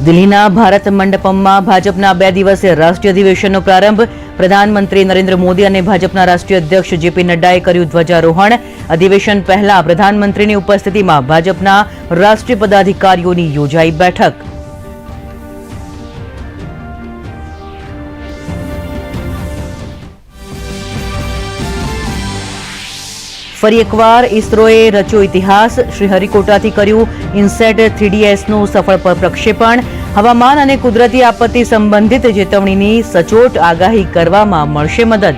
દિલ્હીના ભારત મંડપમમાં ભાજપના 2 દિવસીય રાષ્ટ્રીય અધિવેશનનો પ્રારંભ. પ્રધાનમંત્રી નરેન્દ્ર મોદી અને ભાજપના રાષ્ટ્રીય અધ્યક્ષ જેપી નડ્ડાએ કર્યું ધ્વજારોહણ. અધિવેશન પહેલા પ્રધાનમંત્રીની ઉપસ્થિતિમાં ભાજપના રાષ્ટ્રીય પદાધિકારીઓની યોજાઈ બેઠક. ફરી એકવાર ઇસરોએ રચ્યો ઇતિહાસ. શ્રીહરિકોટાથી કર્યું ઇનસેટ 3DSનું સફળ પ્રક્ષેપણ. હવામાન અને કુદરતી આપત્તિ સંબંધિત ચેતવણીની સચોટ આગાહી કરવામાં મળશે મદદ.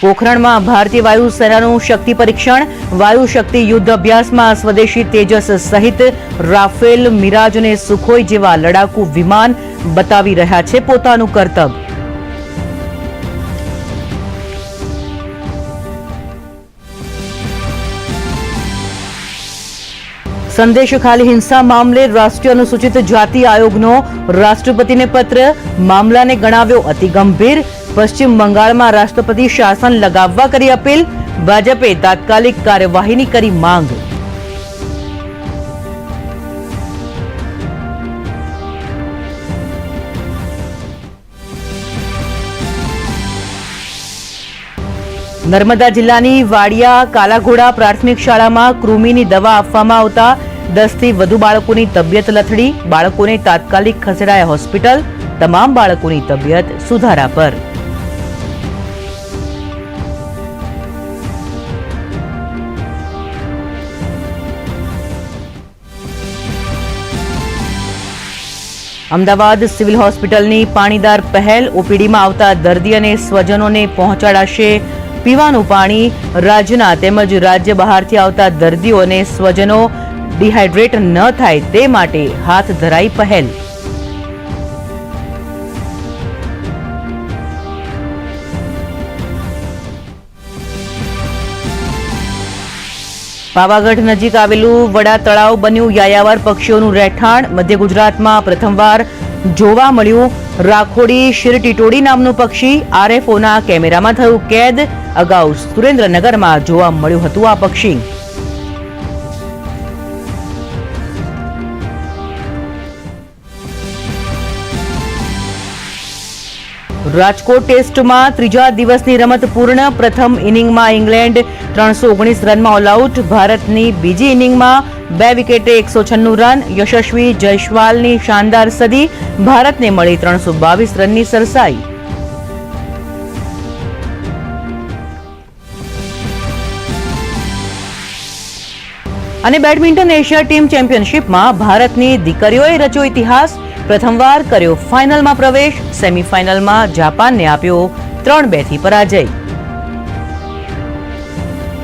પોખરણમાં ભારતીય વાયુસેનાનું શક્તિ પરીક્ષણ. વાયુ શક્તિ યુદ્ધ અભ્યાસમાં સ્વદેશી તેજસ સહિત રાફેલ, મિરાજ અને સુખોઈ જેવા લડાકુ વિમાન બતાવી રહ્યા છે પોતાનું કરતબ. સંદેશ ખાલી હિંસા મામલે રાષ્ટ્રીય અનુસૂચિત જાતિ આયોગનો રાષ્ટ્રપતિને પત્ર. મામલાને ગણાવ્યો અતિ ગંભીર. પશ્ચિમ બંગાળમાં રાષ્ટ્રપતિ શાસન લગાવવા કરી અપીલ. ભાજપે તાત્કાલિક કાર્યવાહીની કરી માંગ. નર્મદા જિલ્લાની વાડિયા કાલાઘોડા પ્રાથમિક શાળામાં કૃમિની દવા આપવામાં આવતા 10 થી વધુ બાળકોની તબિયત લથડી. બાળકોને તાત્કાલિક ખસેડાયા હોસ્પિટલ. તમામ બાળકોની તબિયત સુધારા પર. અમદાવાદ સિવિલ હોસ્પિટલની પાણીદાર પહેલ. ઓપીડીમાં આવતા દર્દી અને સ્વજનોને પહોંચાડાશે પીવાનું પાણી. રાજ્યના તેમજ રાજ્ય બહારથી આવતા દર્દીઓ અને સ્વજનો ડિહાઇડ્રેટ ન થાય તે માટે હાથ ધરાઈ પહેલ. પાવાગઢ નજીક આવેલું વડા તળાવ બન્યું યાયાવર પક્ષીઓનું રહેઠાણ. મધ્ય ગુજરાતમાં પ્રથમવાર જોવા મળ્યું રાખોડી શીરટીટોડી નામનું પક્ષી. આરએફઓના કેમેરામાં થયું કેદ. અગાઉ સુરેન્દ્રનગરમાં જોવા મળ્યું હતું આ પક્ષી. રાજકોટ ટેસ્ટમાં 3જા દિવસની રમત પૂર્ણ. પ્રથમ ઇનિંગમાં ઇંગ્લેન્ડ 319 રનમાં ઓલ આઉટ. ભારતની બીજી ઇનિંગમાં 2 વિકેટે 196 રન. યશસ્વી જયસ્વાલની શાનદાર સદી. ભારતને મળી 322 રનની સરસાઈ. અને બેડમિન્ટન એશિયા ટીમ ચેમ્પિયનશિપમાં ભારતની દીકરીઓએ રચ્યો ઇતિહાસ. પ્રથમવાર કર્યો ફાઇનલમાં પ્રવેશ. સેમીફાઇનલમાં જાપાનને આપ્યો 3-2 થી પરાજય.